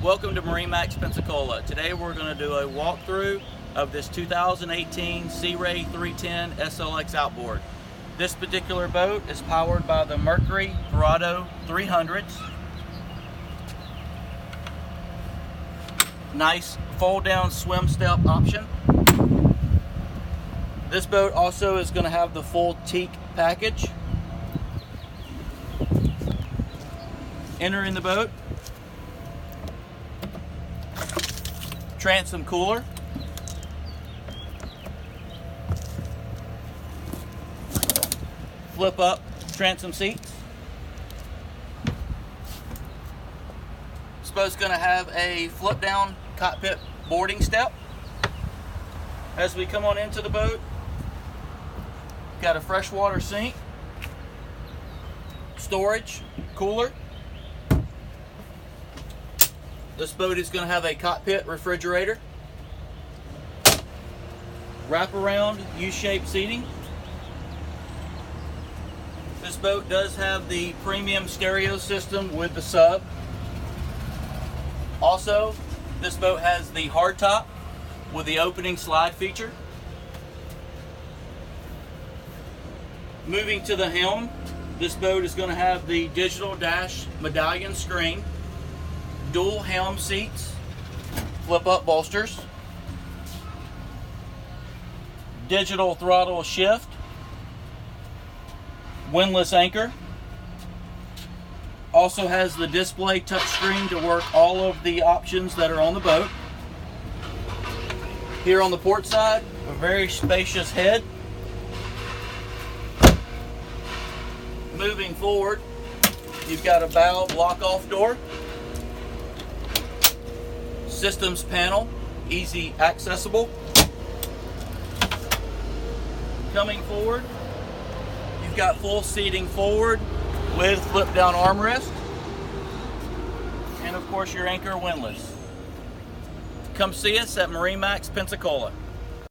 Welcome to MarineMax Pensacola. Today we're going to do a walkthrough of this 2018 Sea Ray 310 SLX outboard. This particular boat is powered by the Mercury Verado 300s. Nice fold down swim step option. This boat also is going to have the full teak package. Entering the boat, transom cooler, flip up transom seats. This boat's going to have a flip down cockpit boarding step. As we come on into the boat, got a freshwater sink, storage, cooler. This boat is going to have a cockpit refrigerator, wraparound U-shaped seating. This boat does have the premium stereo system with the sub. Also, this boat has the hardtop with the opening slide feature. Moving to the helm, this boat is going to have the digital dash medallion screen, dual helm seats, flip up bolsters, digital throttle shift, windlass anchor. Also has the display touchscreen to work all of the options that are on the boat. Here on the port side, a very spacious head. Moving forward, you've got a valve lock-off door. Systems panel, easy accessible. Coming forward, you've got full seating forward with flip down armrest. And of course your anchor windlass. Come see us at MarineMax Pensacola.